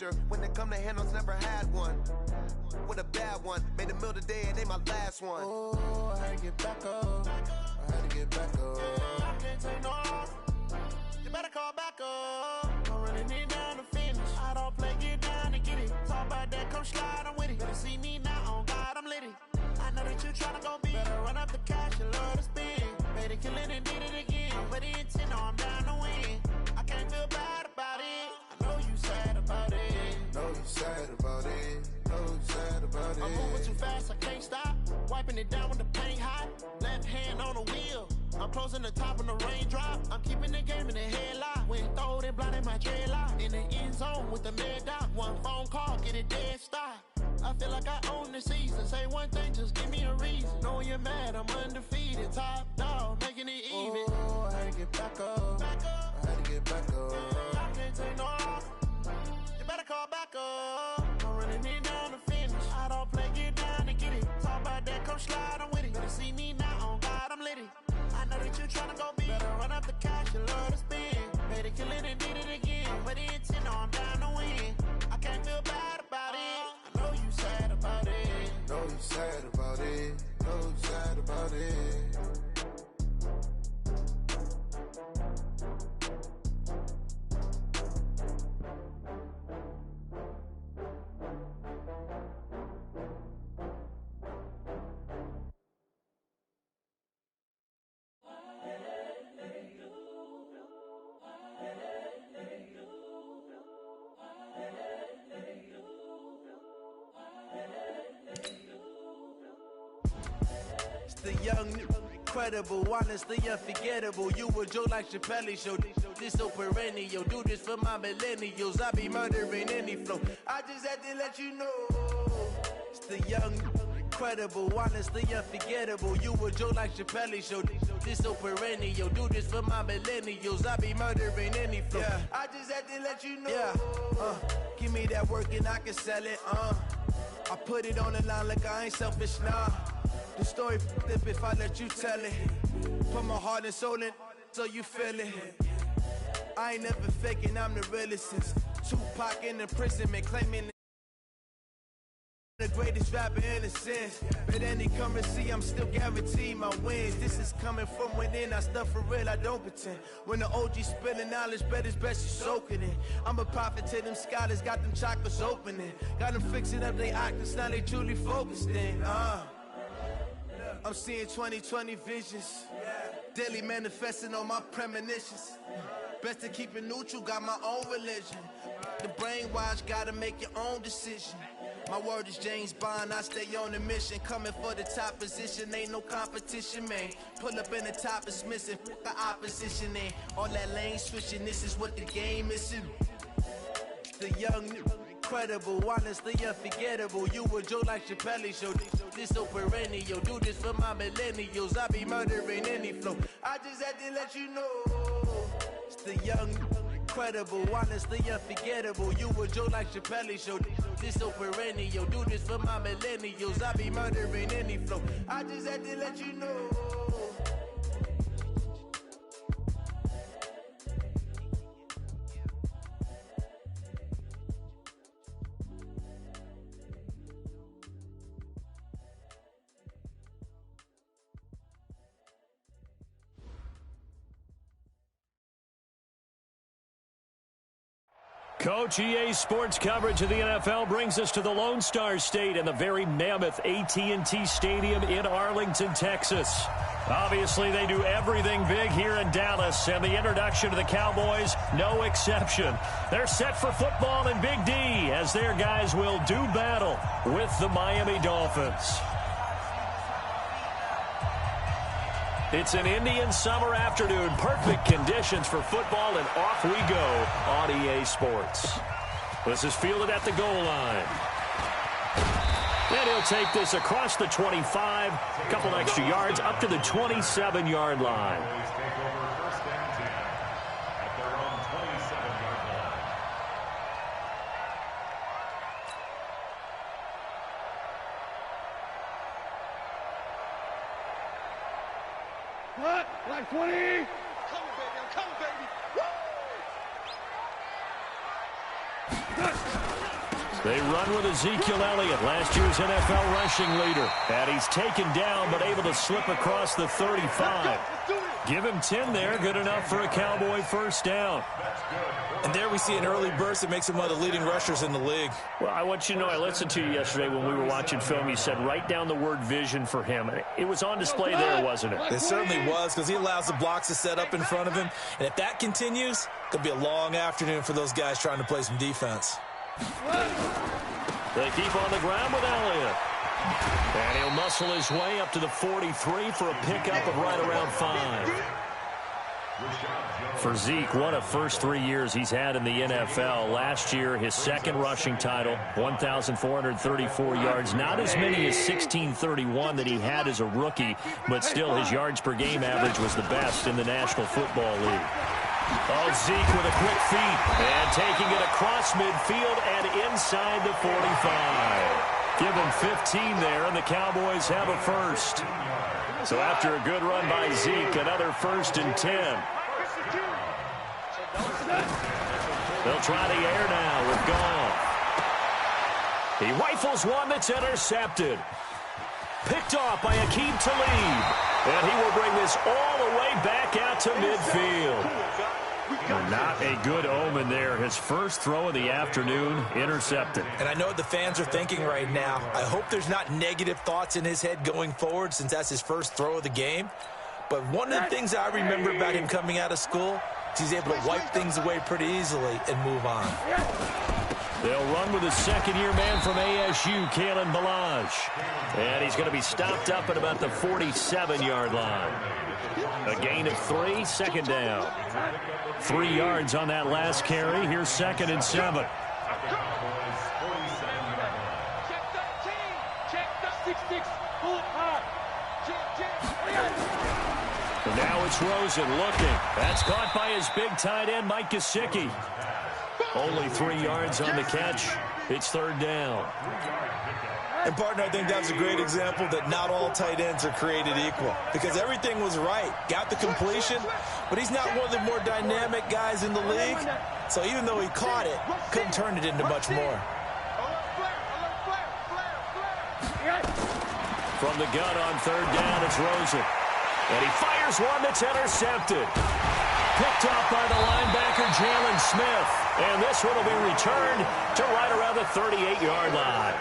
factor. When it come to handles, never had one. With a bad one, made a meal today and ain't my last one. Oh, I had to get back up. I had to get back up. I can't take no loss. You better call back up. I'm running it down to finish. I don't play, get down to get it. Talk about that, come slide, I'm with it. Better see me now, on God, I'm litty. I know that you tryna go big. Better run up the cash, you love to spend. Better kill it and did it again. I'm with the intent, no, I'm down to win. I can't feel bad about it. I know you sad about it. Know you sad about it. Know you sad about it. I'm moving too fast, I can't stop. Wiping it down when the paint hot. Left hand on the wheel. I'm closing the top when the raindrop. I'm keeping the game in the headlock. When throwed and blinded my dreadlock. In the end zone with the mad dot. One phone call, get it dead stop. I feel like I own the season. Say one thing, just give me a reason. Knowing you're mad, I'm undefeated. Top dog, making it even. Oh, I had to get back up. I had to get back up. I can't take no loss. You better call back up. I'm running it down to finish. I don't play, get down to get it. Talk about that, come slide, I'm with it. Better see me now, on God, I'm litty. I know that you tryna go big. Better run up the cash, you love to spend. Better kill it and did it again. But the intent, no, I'm down to win. I can't feel bad about it. I know you sad about it. Know you sad about it. Know you sad about it. It's the young, incredible, honestly unforgettable. You a joke like Chappelle show. This so perennial. Do this for my millennials. I be murdering any flow. I just had to let you know. It's the young, incredible, honestly unforgettable. You a joke like Chappelle show. This so perennial. Do this for my millennials. I be murdering any flow. Yeah. I just had to let you know. Yeah. Give me that work and I can sell it. I put it on the line like I ain't selfish, nah. The story flip if I let you tell it. Put my heart and soul in so you feel it. I ain't never faking, I'm the realest since Tupac in imprisonment, claiming the greatest rapper in a sense. But any currency, I'm still guaranteed my wins. This is coming from within, I stuff for real, I don't pretend. When the OG spilling knowledge, bet it's best you soak it in. I'm a prophet to them scholars, got them chakras opening. Got them fixing up their octaves, now they truly focused in. I'm seeing 2020 visions. Daily manifesting on my premonitions. Best to keep it neutral, got my own religion. The brainwash, gotta make your own decision. My word is James Bond, I stay on a mission. Coming for the top position, ain't no competition, man. Pull up in the top is missing, the opposition ain't. All that lane switching, this is what the game is. The young, incredible, honestly unforgettable. You a joke like Chappelle show. This so perennial. Do this for my millennials. I be murdering any flow. I just had to let you know. It's the young, incredible, honestly unforgettable. You a joke like Chappelle show. This so perennial. Do this for my millennials. I be murdering any flow. I just had to let you know. Coach, EA Sports coverage of the NFL brings us to the Lone Star State and the very mammoth AT&T Stadium in Arlington, Texas. Obviously, they do everything big here in Dallas, and the introduction to the Cowboys, no exception. They're set for football in Big D as their guys will do battle with the Miami Dolphins. It's an Indian summer afternoon. Perfect conditions for football, and off we go on EA Sports. This is fielded at the goal line. And he'll take this across the 25, a couple extra yards, up to the 27-yard line. What? Like 20? Coming, baby. I'm coming, baby. Woo! They run with Ezekiel Elliott, last year's NFL rushing leader. And he's taken down, but able to slip across the 35. Give him 10 there, good enough for a Cowboy first down. And there we see an early burst that makes him one of the leading rushers in the league. Well, I want you to know, I listened to you yesterday when we were watching film. You said write down the word vision for him. It was on display there, wasn't it? It certainly was, because he allows the blocks to set up in front of him. And if that continues, it'll be a long afternoon for those guys trying to play some defense. They keep on the ground with Elliott. And he'll muscle his way up to the 43 for a pickup of right around 5. For Zeke, what a first 3 years he's had in the NFL. Last year, his second rushing title, 1,434 yards. Not as many as 1,631 that he had as a rookie, but still his yards per game average was the best in the National Football League. Oh, Zeke with a quick feed. And taking it across midfield and inside the 45. Give him 15 there, and the Cowboys have a first. So after a good run by Zeke, another 1st and 10. They'll try the air now with Goff. He rifles one that's intercepted. Picked off by Aqib Talib. And he will bring this all the way back out to midfield. Not a good omen there. His first throw of the afternoon, intercepted. And I know what the fans are thinking right now. I hope there's not negative thoughts in his head going forward, since that's his first throw of the game. But one of the things I remember about him coming out of school is he's able to wipe things away pretty easily and move on. They'll run with his second-year man from ASU, Kalen Ballage. And he's going to be stopped up at about the 47-yard line. A gain of 3, second down. 3 yards on that last carry. Here's 2nd and 7. Check 6-6, pull it hard. And now it's Rosen looking. That's caught by his big tight end, Mike Gesicki. Only 3 yards on the catch. It's 3rd down. And, partner, I think that was a great example that not all tight ends are created equal, because everything was right. Got the completion, but he's not one of the more dynamic guys in the league. So even though he caught it, couldn't turn it into much more. From the gun on 3rd down, it's Rosen. And he fires one that's intercepted. Picked off by the linebacker, Jalen Smith. And this one will be returned to right around the 38-yard line.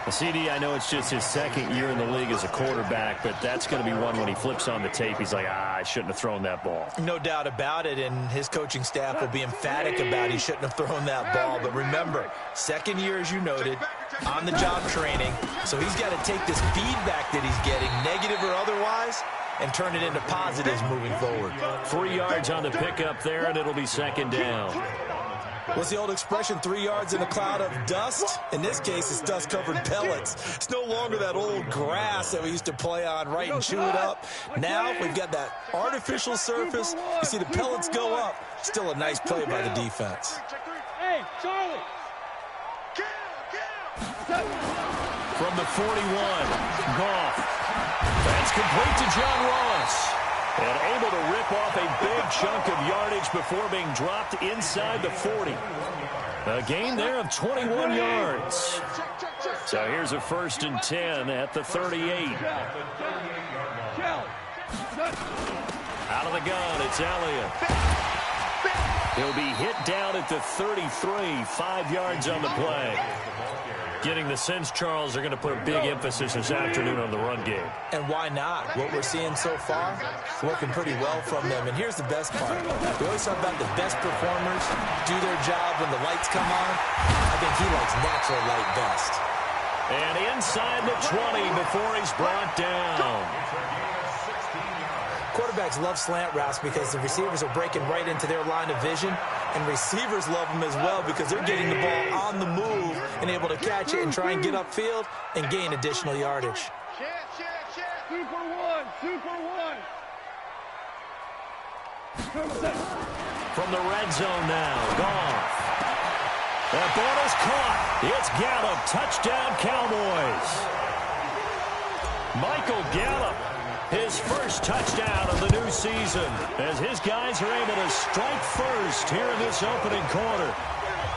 CD, I know it's just his 2nd year in the league as a quarterback, but that's going to be one when he flips on the tape. He's like, I shouldn't have thrown that ball. No doubt about it, and his coaching staff will be emphatic about he shouldn't have thrown that ball. But remember, 2nd year, as you noted, on-the-job training. So he's got to take this feedback that he's getting, negative or otherwise, and turn it into positives moving forward. 3 yards on the pickup there, and it'll be 2nd down. What's the old expression, 3 yards in a cloud of dust? In this case, it's dust-covered pellets. It's no longer that old grass that we used to play on, right, and chew it up. Now we've got that artificial surface. You see the pellets go up. Still a nice play by the defense. Hey, Charlie! From the 41, Goff. That's complete to John Ross. And able to rip off a big chunk of yardage before being dropped inside the 40. A gain there of 21 yards. So here's a 1st and 10 at the 38. Out of the gun, it's Elliott. He'll be hit down at the 33, 5 yards on the play. Getting the sense, Charles, they're going to put a big emphasis this afternoon on the run game. And why not? What we're seeing so far, working pretty well from them. And here's the best part. We always talk about the best performers do their job when the lights come on. I think he likes natural light best. And inside the 20 before he's brought down. Quarterbacks love slant routes because the receivers are breaking right into their line of vision, and receivers love them as well because they're getting the ball on the move and able to catch it and try and get upfield and gain additional yardage. Super one! From the red zone now, Goff. That ball is caught. It's Gallup. Touchdown, Cowboys. Michael Gallup. His first touchdown of the new season as his guys are able to strike first here in this opening quarter.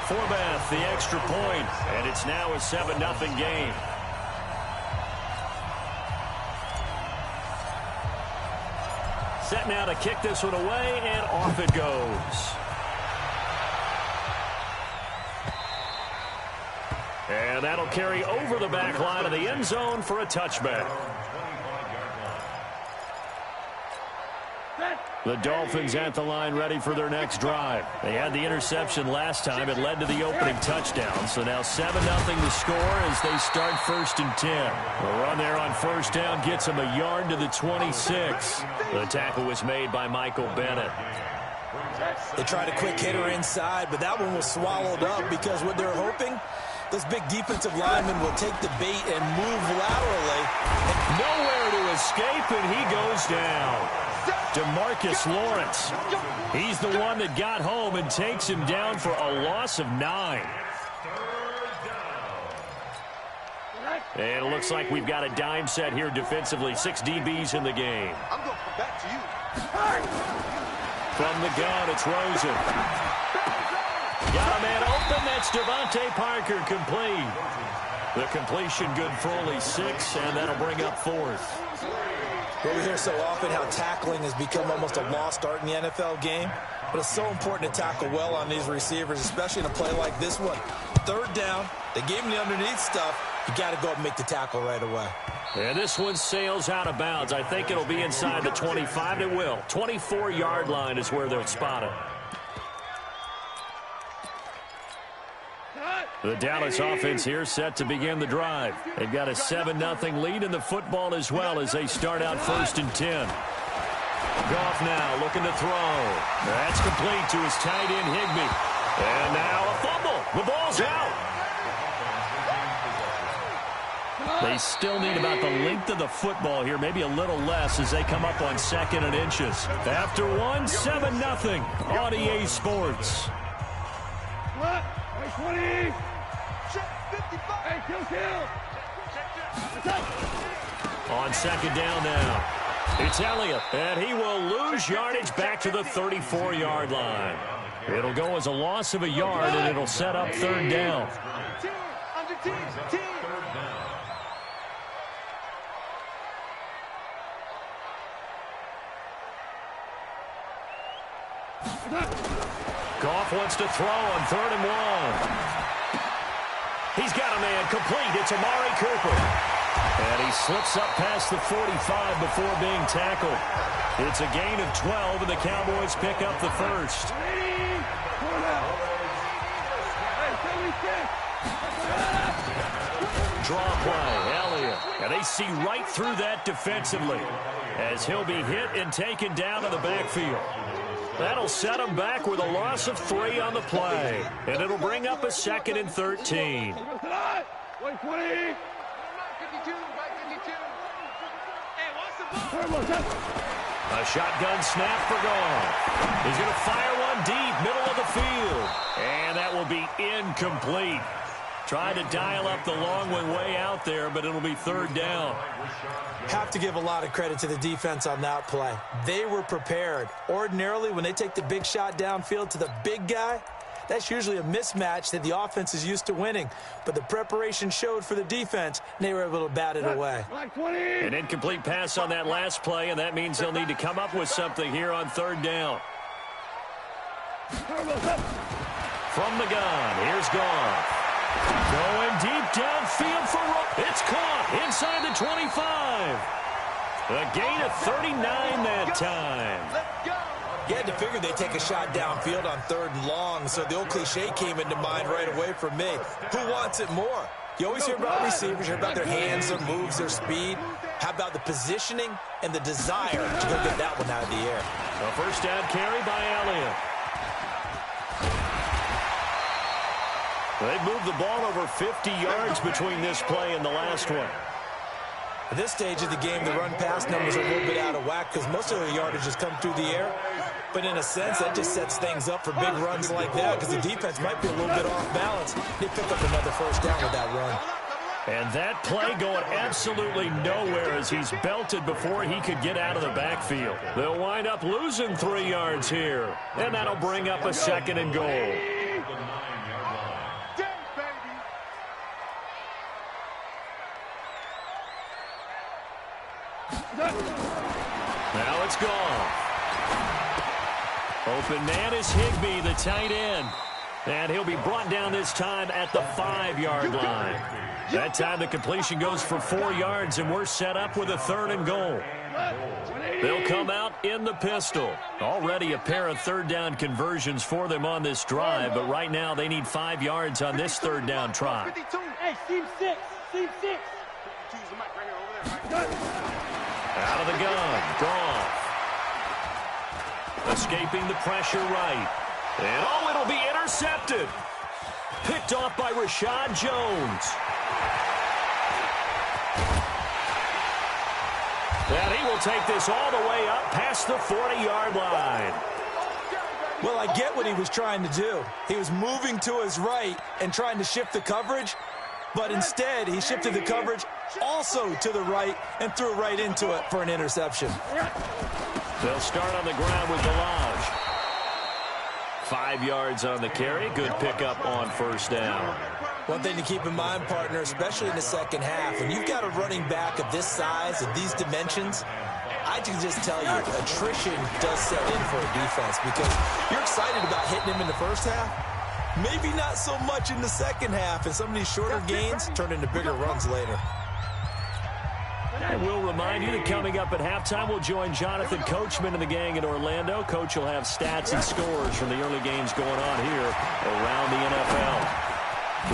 Forbath, the extra point, and it's now a 7-0 game. Set now to kick this one away, and off it goes. And that'll carry over the back line of the end zone for a touchback. The Dolphins at the line ready for their next drive. They had the interception last time. It led to the opening touchdown. So now 7-0 the score as they start 1st and 10. The run there on 1st down gets them a yard to the 26. The tackle was made by Michael Bennett. They tried a quick hitter inside, but that one was swallowed up because what they're hoping, this big defensive lineman will take the bait and move laterally. Nowhere to escape, and he goes down. DeMarcus Lawrence. He's the one that got home and takes him down for a loss of 9. And it looks like we've got a dime set here defensively. 6 DBs in the game. I'm going to come back to you. From the gun, it's Rosen. Got a man open. That's Devontae Parker complete. The completion good for only 6, and that'll bring up 4th. Well, we hear so often how tackling has become almost a lost art in the NFL game, but it's so important to tackle well on these receivers, especially in a play like this one. 3rd down, they gave him the underneath stuff. You got to go up and make the tackle right away. And this one sails out of bounds. I think it'll be inside the 25. It will. 24-yard line is where they'll spot it. The Dallas offense here set to begin the drive. They've got a 7-0 lead in the football as well as they start out 1st and 10. Goff now looking to throw. That's complete to his tight end Higbee. And now a fumble. The ball's out. They still need about the length of the football here, maybe a little less as they come up on 2nd and inches. After one, 7-0 on EA Sports. What? 20. Hey, kill. On 2nd down now. It's Elliott, and he will lose yardage back to the 34-yard line. It'll go as a loss of a yard, and it'll set up 3rd down. Goff wants to throw on 3rd and 1. He's got a man complete. It's Amari Cooper. And he slips up past the 45 before being tackled. It's a gain of 12, and the Cowboys pick up the 1st. Draw play, Elliott. And they see right through that defensively as he'll be hit and taken down in the backfield. That'll set him back with a loss of 3 on the play. And it'll bring up a 2nd and 13. A shotgun snap for Goff. He's going to fire one deep, middle of the field. And that will be incomplete. Trying to dial up the long one way out there, but it'll be 3rd down. Have to give a lot of credit to the defense on that play. They were prepared. Ordinarily, when they take the big shot downfield to the big guy, that's usually a mismatch that the offense is used to winning. But the preparation showed for the defense, and they were able to bat it away. An incomplete pass on that last play, and that means they'll need to come up with something here on 3rd down. From the gun, here's Goff. Going deep downfield for it's caught inside the 25. A gain of 39 that time. You had to figure they'd take a shot downfield on 3rd and long, so the old cliche came into mind right away for me. Who wants it more? You always hear about receivers, you hear about their hands, their moves, their speed. How about the positioning and the desire to go get that one out of the air? A 1st down carry by Elliott. They've moved the ball over 50 yards between this play and the last one. At this stage of the game, the run-pass numbers are a little bit out of whack because most of the yardage has come through the air. But in a sense, that just sets things up for big runs like that because the defense might be a little bit off balance. They pick up another 1st down with that run. And that play going absolutely nowhere as he's belted before he could get out of the backfield. They'll wind up losing 3 yards here. And that'll bring up a 2nd and goal. Now it's gone. Open man is Higbee, the tight end. And he'll be brought down this time at the 5-yard line. That time the completion goes for 4 yards, and we're set up with a 3rd and goal. They'll come out in the pistol. Already a pair of 3rd down conversions for them on this drive, but right now they need 5 yards on this 3rd down try. Hey, Steve 6. Steve 6. Out of the gun. Goff. Escaping the pressure right. And oh, it'll be intercepted. Picked off by Rashad Jones. And he will take this all the way up past the 40-yard line. Well, I get what he was trying to do. He was moving to his right and trying to shift the coverage, but instead he shifted the coverage also to the right and threw right into it for an interception. They'll start on the ground with Balaj. 5 yards on the carry. Good pickup on 1st down. One thing to keep in mind, partner, especially in the second half, when you've got a running back of this size, of these dimensions, I can just tell you, attrition does set in for a defense because you're excited about hitting him in the first half. Maybe not so much in the second half, and some of these shorter gains turn into bigger runs later. And we'll remind you that coming up at halftime, we'll join Jonathan Coachman and the gang in Orlando. Coach will have stats and scores from the early games going on here around the NFL.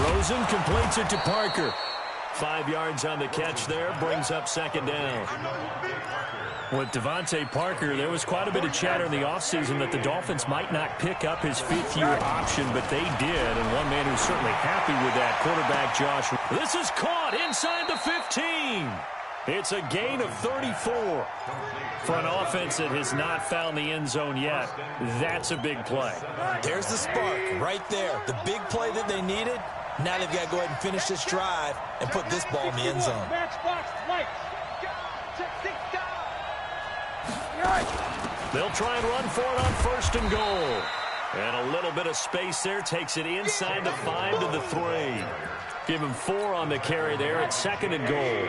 Rosen completes it to Parker. 5 yards on the catch there, brings up 2nd down. With Devontae Parker, there was quite a bit of chatter in the offseason that the Dolphins might not pick up his 5th-year option, but they did, and one man who's certainly happy with that, quarterback Josh. This is caught inside the 15. It's a gain of 34. For an offense that has not found the end zone yet, that's a big play. There's the spark right there. The big play that they needed. Now they've got to go ahead and finish this drive and put this ball in the end zone. They'll try and run for it on 1st and goal. And a little bit of space there takes it inside the 5 to the 3. Give him 4 on the carry there at 2nd and goal.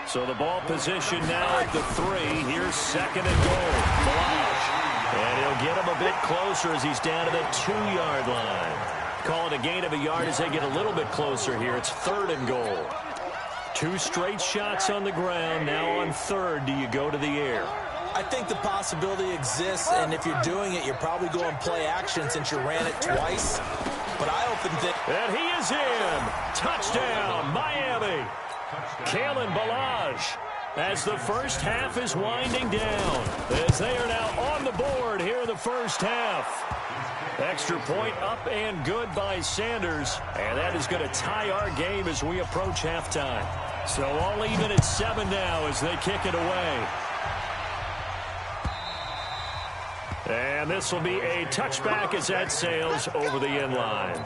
So the ball position now at the 3. Here's 2nd and goal. Balaj. And he'll get him a bit closer as he's down to the 2-yard line. Call it a gain of a yard as they get a little bit closer here. It's 3rd and goal. 2 straight shots on the ground. Now on 3rd, do you go to the air? I think the possibility exists, and if you're doing it, you're probably going play action since you ran it twice. But I often think... And he is in. Touchdown, Miami. Kalen Balaj, as the first half is winding down, as they are now on the board here in the first half. Extra point up and good by Sanders, and that is going to tie our game as we approach halftime. So all even at 7 now as they kick it away. And this will be a touchback as that sails over the end line.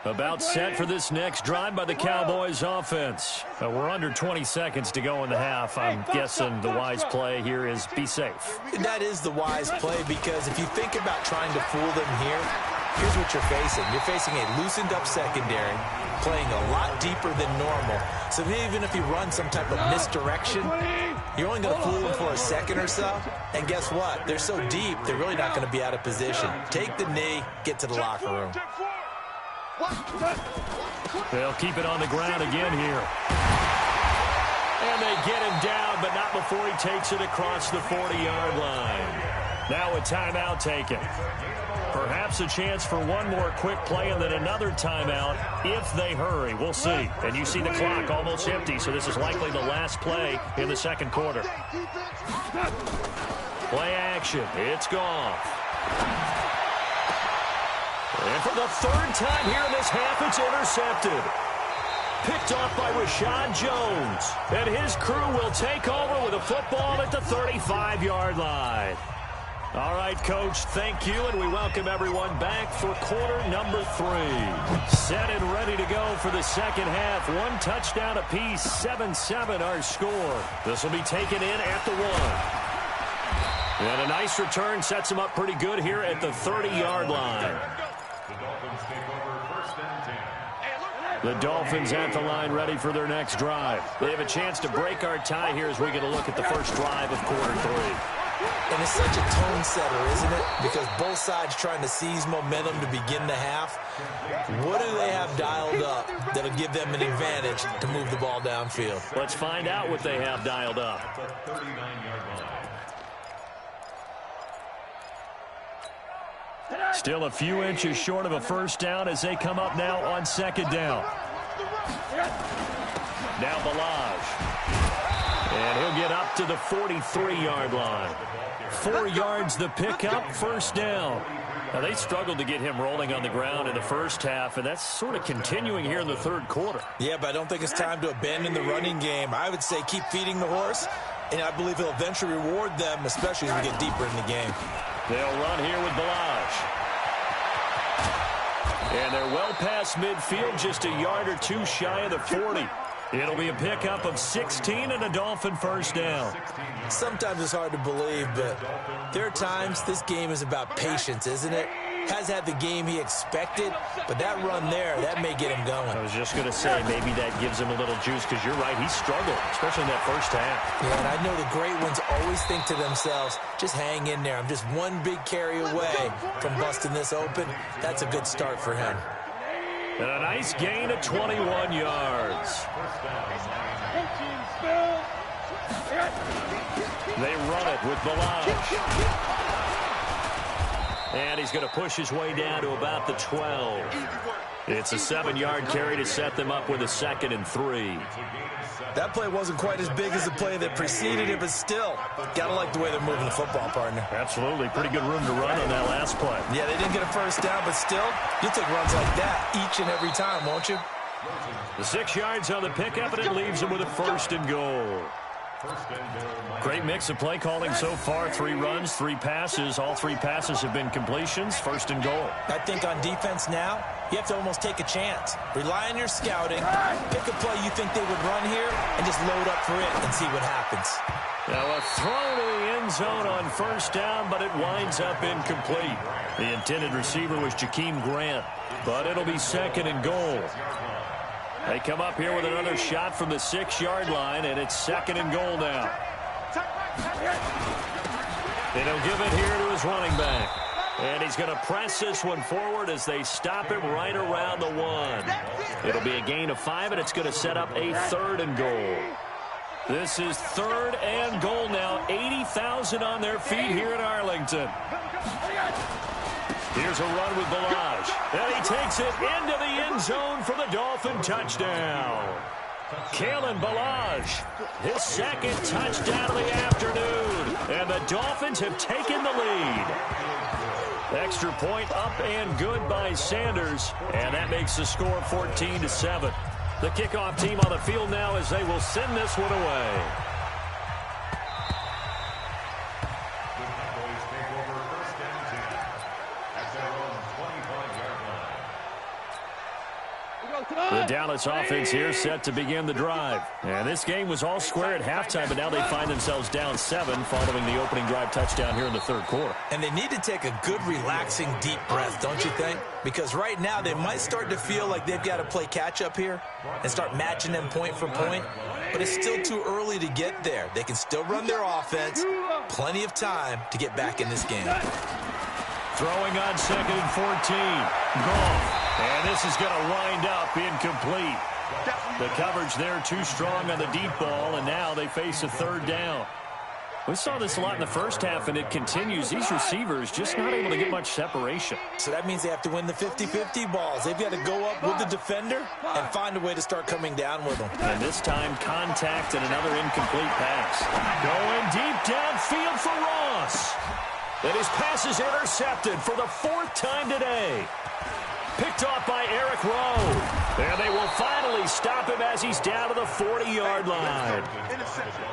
About set for this next drive by the Cowboys offense. We're under 20 seconds to go in the half. I'm guessing the wise play here is be safe. That is the wise play because if you think about trying to fool them here, here's what you're facing. You're facing a loosened up secondary, playing a lot deeper than normal. So even if you run some type of misdirection, you're only going to fool them for a second or so. And guess what? They're so deep, they're really not going to be out of position. Take the knee, get to the locker room. They'll keep it on the ground again here. And they get him down, but not before he takes it across the 40-yard line. Now a timeout taken. Perhaps a chance for one more quick play and then another timeout if they hurry. We'll see. And you see the clock almost empty, so this is likely the last play in the second quarter. Play action. It's gone. And for the 3rd time here in this half, it's intercepted. Picked off by Rashad Jones. And his crew will take over with a football at the 35-yard line. All right, Coach, thank you, and we welcome everyone back for quarter number 3. Set and ready to go for the second half. 1 touchdown apiece, 7-7 our score. This will be taken in at the 1. And a nice return sets him up pretty good here at the 30-yard line. The Dolphins at the line ready for their next drive. They have a chance to break our tie here as we get a look at the first drive of quarter 3. And it's such a tone setter, isn't it? Because both sides trying to seize momentum to begin the half. What do they have dialed up that'll give them an advantage to move the ball downfield? Let's find out what they have dialed up. Still a few inches short of a first down as they come up now on second down. Now Balaj. And he'll get up to the 43-yard line. 4 yards the pickup, first down. Now, they struggled to get him rolling on the ground in the first half, and that's sort of continuing here in the third quarter. Yeah, but I don't think it's time to abandon the running game. I would say keep feeding the horse, and I believe he'll eventually reward them, especially as we get deeper in the game. They'll run here with Balaj. And they're well past midfield, just a yard or two shy of the 40. It'll be a pickup of 16 and a Dolphin first down. Sometimes it's hard to believe, but there are times this game is about patience, isn't it? Has had the game he expected, but that run there, that may get him going. I was just going to say, maybe that gives him a little juice, because you're right, he struggled, especially in that first half. Yeah, and I know the great ones always think to themselves, just hang in there. I'm just one big carry away from busting this open. That's a good start for him. And a nice gain of 21 yards. They run it with Balaj. And he's going to push his way down to about the 12. It's a 7-yard carry to set them up with a 2nd and 3. That play wasn't quite as big as the play that preceded it, but still, got to like the way they're moving the football, partner. Absolutely. Pretty good room to run on that last play. Yeah, they didn't get a first down, but still, you'll take runs like that each and every time, won't you? The 6 yards on the pickup, and it leaves them with a 1st and goal. Great mix of play calling so far. 3 runs, 3 passes. All 3 passes have been completions. 1st and goal. I think on defense now, you have to almost take a chance. Rely on your scouting. Pick a play you think they would run here and just load up for it and see what happens. Now a throw to the end zone on 1st down, but it winds up incomplete. The intended receiver was Jakeem Grant, but it'll be 2nd and goal. They come up here with another shot from the 6-yard line, and it's 2nd and goal now. And he'll give it here to his running back. And he's going to press this one forward as they stop him right around the 1. It'll be a gain of 5, and it's going to set up a 3rd and goal. This is 3rd and goal now. 80,000 on their feet here in Arlington. Here's a run with Balaj. And he takes it into the end zone for the Dolphin touchdown. Kalen Balaj, his 2nd touchdown of the afternoon. And the Dolphins have taken the lead. Extra point up and good by Sanders. And that makes the score 14-7. The kickoff team on the field now as they will send this one away. The Dallas offense here set to begin the drive. And this game was all square at halftime, but now they find themselves down 7 following the opening drive touchdown here in the 3rd quarter. And they need to take a good, relaxing, deep breath, don't you think? Because right now they might start to feel like they've got to play catch-up here and start matching them point for point. But it's still too early to get there. They can still run their offense. Plenty of time to get back in this game. Throwing on 2nd and 14. Gone. And this is going to wind up incomplete. The coverage there too strong on the deep ball, and now they face a 3rd down. We saw this a lot in the first half, and it continues. These receivers just not able to get much separation. So that means they have to win the 50-50 balls. They've got to go up with the defender and find a way to start coming down with them. And this time, contact and another incomplete pass. Going deep downfield for Ross. And his pass is intercepted for the 4th time today. Picked off by Eric Rowe. And they will finally stop him as he's down to the 40-yard line.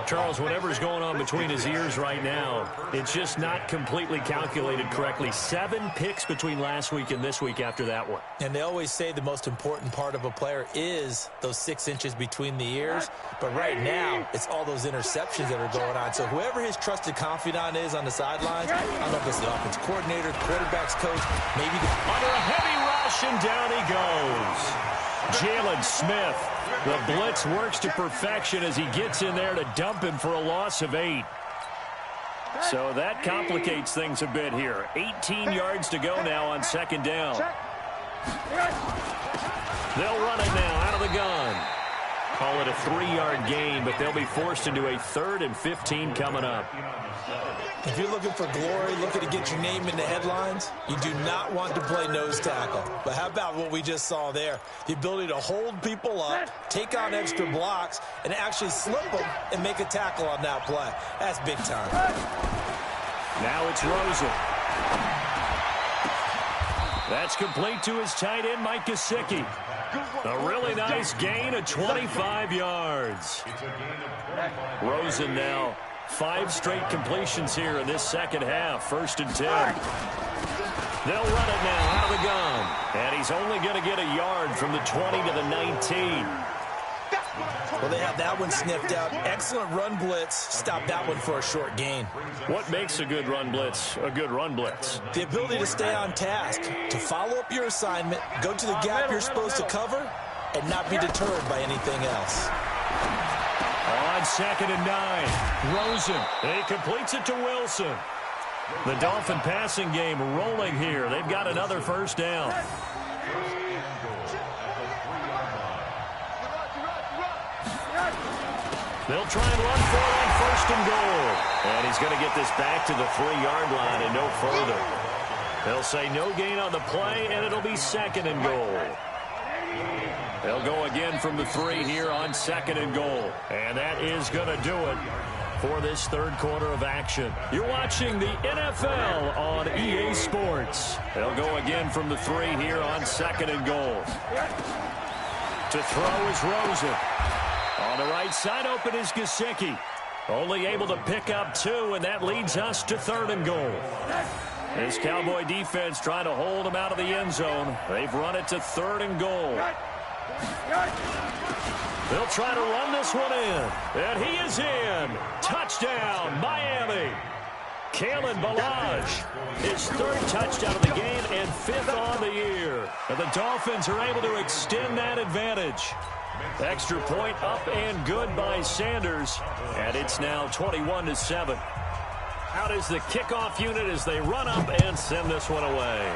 Charles, whatever's going on between his ears right now, it's just not completely calculated correctly. 7 picks between last week and this week after that one. And they always say the most important part of a player is those 6 inches between the ears. But right now, it's all those interceptions that are going on. So whoever his trusted confidant is on the sidelines, I don't know if it's the offense coordinator, quarterback's coach, maybe under a heavy rush, and down he goes. Jalen Smith, the blitz works to perfection as he gets in there to dump him for a loss of 8. So that complicates things a bit here. 18 yards to go now on second down. They'll run it now out of the gun. Call it a 3-yard gain, but they'll be forced into a 3rd and 15 coming up. If you're looking for glory, looking to get your name in the headlines, you do not want to play nose tackle. But how about what we just saw there? The ability to hold people up, take on extra blocks, and actually slip them and make a tackle on that play. That's big time. Now it's Rosen. That's complete to his tight end, Mike Gesicki. A really nice gain of 25 yards. Rosen now 5 straight completions here in this second half. 1st and 10. They'll run it now out of the gun. And he's only going to get a yard from the 20 to the 19. Well, they have that one sniffed out. Excellent run blitz. Stop that one for a short gain. What makes a good run blitz a good run blitz? The ability to stay on task, to follow up your assignment, go to the gap you're supposed to cover, and not be deterred by anything else. On 2nd and 9, Rosen. He completes it to Wilson. The Dolphin passing game rolling here. They've got another first down. They'll try and run for it on 1st and goal. And he's going to get this back to the 3-yard line and no further. They'll say no gain on the play, and it'll be 2nd and goal. They'll go again from the 3 here on 2nd and goal. And that is going to do it for this 3rd quarter of action. You're watching the NFL on EA Sports. They'll go again from the 3 here on 2nd and goal. To throw is Rosen. On the right side open is Gesicki. Only able to pick up 2, and that leads us to 3rd and goal. This Cowboy defense trying to hold him out of the end zone. They've run it to 3rd and goal. They'll try to run this one in. And he is in. Touchdown, Miami. Kalen Ballage, his 3rd touchdown of the game and 5th on the year. And the Dolphins are able to extend that advantage. Extra point up and good by Sanders. And it's now 21-7. Out is the kickoff unit as they run up and send this one away.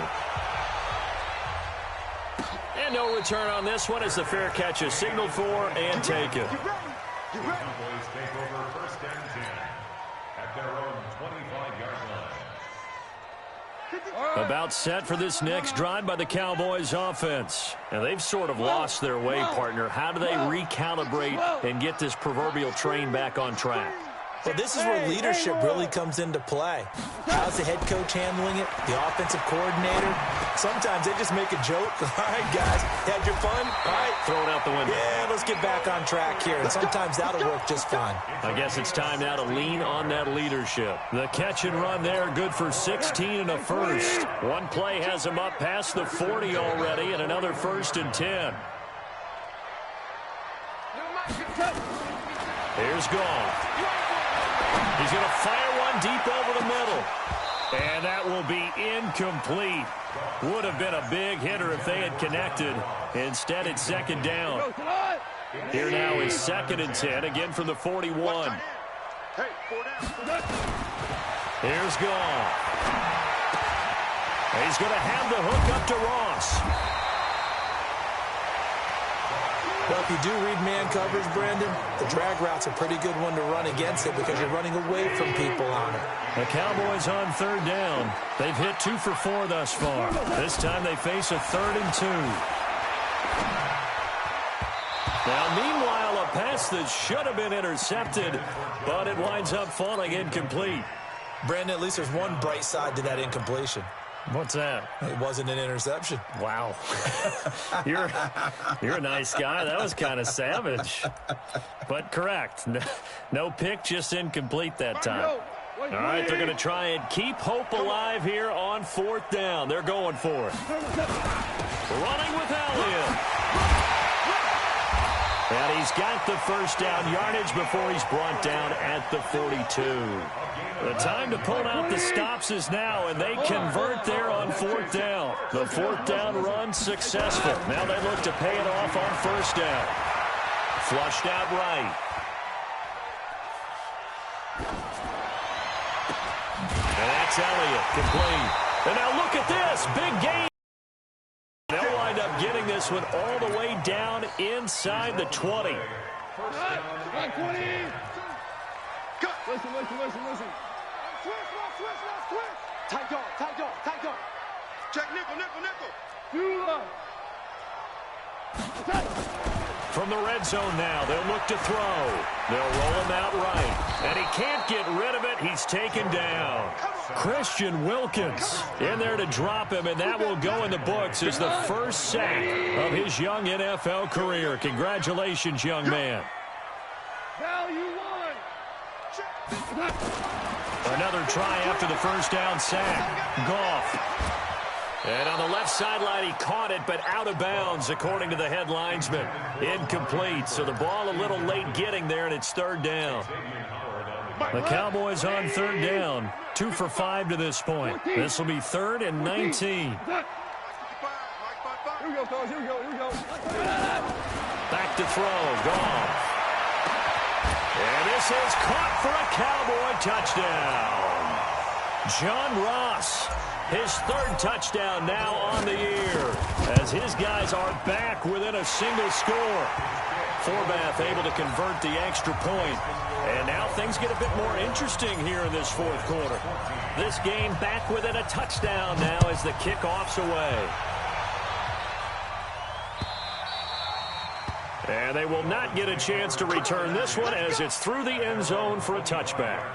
And no return on this one as the fair catch is signaled for and taken. Cowboys take over 1st and 10 at their own 25-yard line. About set for this next drive by the Cowboys offense. And they've sort of lost their way, partner. How do they recalibrate and get this proverbial train back on track? Well, this is where leadership really comes into play. How's the head coach handling it? The offensive coordinator? Sometimes they just make a joke. All right, guys, had your fun? All right. Throw it out the window. Yeah, let's get back on track here. And sometimes that'll work just fine. I guess it's time now to lean on that leadership. The catch and run there, good for 16 and a first. One play has him up past the 40 already, and another 1st and 10. Here's Gall. He's going to fire one deep over the middle. And that will be incomplete. Would have been a big hitter if they had connected. Instead, it's 2nd down. Here now is 2nd and 10, again from the 41. Here's Gall. He's going to have the hook up to Ross. Well, if you do read man coverage, Brandon, the drag route's a pretty good one to run against it because you're running away from people on it. The Cowboys on 3rd down. They've hit 2 for 4 thus far. This time they face a 3rd and 2. Now, meanwhile, a pass that should have been intercepted, but it winds up falling incomplete. Brandon, at least there's one bright side to that incompletion. What's that? It wasn't an interception. Wow. You're a nice guy. That was kind of savage. But correct. No pick, just incomplete that time. All right, they're going to try and keep hope alive here on 4th down. They're going for it. Running with Elliott. And he's got the first down yardage before he's brought down at the 42. The time to pull out the stops is now, and they convert there on 4th down. The 4th down run successful. Now they look to pay it off on 1st down. Flushed out right. And that's Elliott, complete. And now look at this, big gain. They'll wind up getting this one all the way down inside the 20. Listen. Switch. Tight guard. Check nickel. From the red zone now, they'll look to throw. They'll roll him out right. And he can't get rid of it. He's taken down. Christian Wilkins in there to drop him, and that will go in the books as the first sack of his young NFL career. Congratulations, young man. Another try after the first down sack. Goff. And on the left sideline, he caught it, but out of bounds, according to the head linesman. Incomplete, so the ball a little late getting there, and it's 3rd down. The Cowboys on 3rd down, 2 for 5 to this point. This will be 3rd and 19. Here we go. Back to throw, Goff. And this is caught for a Cowboy touchdown. John Ross, his 3rd touchdown now on the year, as his guys are back within a single score. Forbath able to convert the extra point. And now things get a bit more interesting here in this 4th quarter. This game back within a touchdown now as the kickoff's away. And they will not get a chance to return this one as it's through the end zone for a touchback.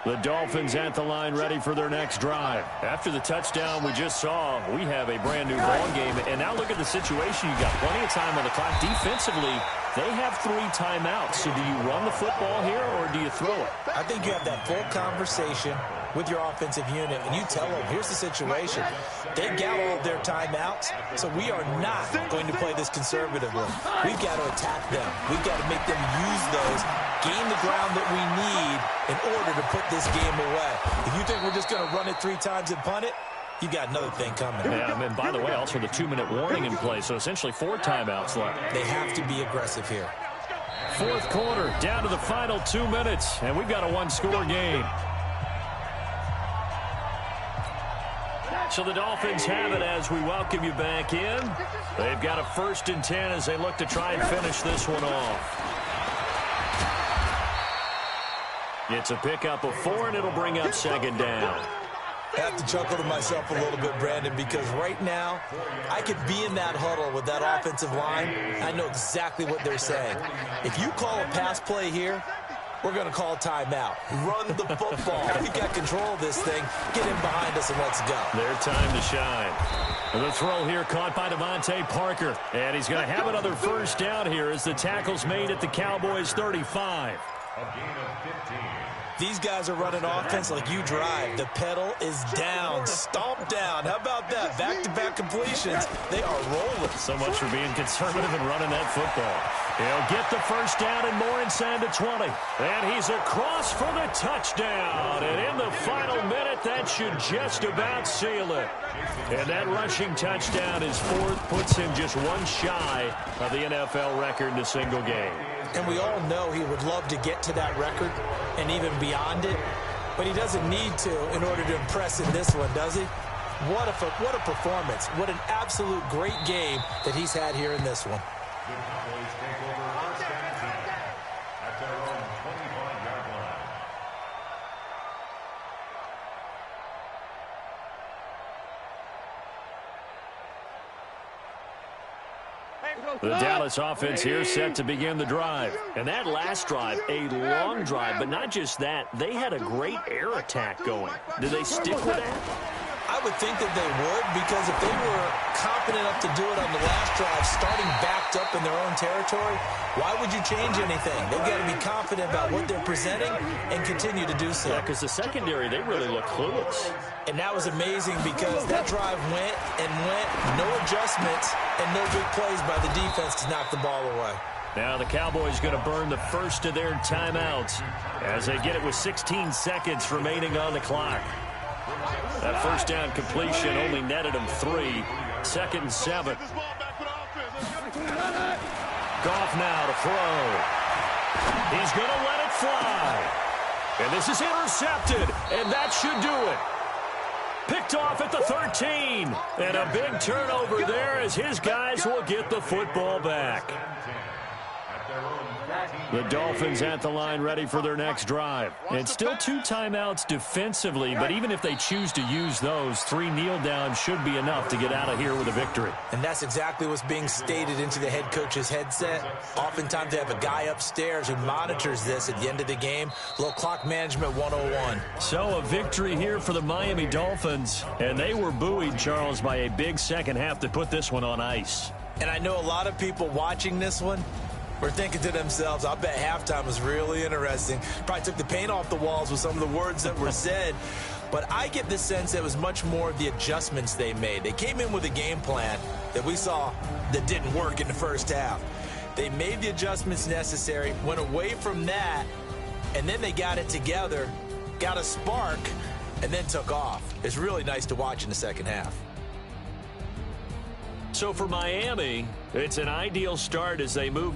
The Dolphins at the line ready for their next drive. After the touchdown we just saw, we have a brand new ball game. And now look at the situation. You got plenty of time on the clock. Defensively, they have 3 timeouts. So do you run the football here or do you throw it? I think you have that full conversation with your offensive unit, and you tell them, here's the situation. They've got all of their timeouts, so we are not going to play this conservatively. We've got to attack them. We've got to make them use those, gain the ground that we need in order to put this game away. If you think we're just going to run it 3 times and punt it, you got another thing coming. Yeah, and by the way, also the 2-minute warning in play, so essentially 4 timeouts left. They have to be aggressive here. 4th quarter, down to the final 2 minutes, and we've got a 1-score game. So the Dolphins have it as we welcome you back in. They've got a 1st and 10 as they look to try and finish this one off. It's a pickup of 4, and it'll bring up 2nd down. I have to chuckle to myself a little bit, Brandon, because right now I could be in that huddle with that offensive line. I know exactly what they're saying. If you call a pass play here, we're going to call a timeout. Run the football. We got control of this thing. Get him behind us and let's go. Their time to shine. The throw here caught by Devontae Parker. And he's going to have another 1st down here as the tackle's made at the Cowboys' 35. A gain of 15. These guys are running offense like you drive. The pedal is down, stomped down. How about that? Back-to-back completions. They are rolling. So much for being conservative and running that football. He'll get the 1st down and more inside the 20. And he's across for the touchdown. And in the final minute, that should just about seal it. And that rushing touchdown is 4th, puts him just 1 shy of the NFL record in a single game. And we all know he would love to get to that record and even beyond it, but he doesn't need to in order to impress in this one, does he? What a performance. What an absolute great game that he's had here in this one. The Cowboys take over 1st and 10 at their own 25-yard line. Hey, The Dallas offense here set to begin the drive. And that last drive, a long drive, but not just that. They had a great air attack going. Do they stick with that? I would think that they would, because if they were confident enough to do it on the last drive, starting backed up in their own territory, why would you change anything? They've got to be confident about what they're presenting and continue to do so. Yeah, because the secondary, they really look clueless. And that was amazing because that drive went and went, no adjustments, and no big plays by the defense to knock the ball away. Now the Cowboys going to burn the first of their timeouts as they get it with 16 seconds remaining on the clock. That first down completion only netted him 3. 2nd and 7. Goff now to throw. He's going to let it fly. And this is intercepted, and that should do it. Picked off at the 13. And a big turnover there as his guys will get the football back. The Dolphins at the line ready for their next drive. And still 2 timeouts defensively, but even if they choose to use those, 3 kneel downs should be enough to get out of here with a victory. And that's exactly what's being stated into the head coach's headset. Oftentimes they have a guy upstairs who monitors this at the end of the game. Little clock management 101. So a victory here for the Miami Dolphins. And they were buoyed, Charles, by a big second half to put this one on ice. And I know a lot of people watching this one were thinking to themselves, I bet halftime was really interesting. Probably took the paint off the walls with some of the words that were said. But I get the sense that it was much more of the adjustments they made. They came in with a game plan that we saw that didn't work in the first half. They made the adjustments necessary, went away from that, and then they got it together, got a spark, and then took off. It's really nice to watch in the second half. So for Miami, it's an ideal start as they move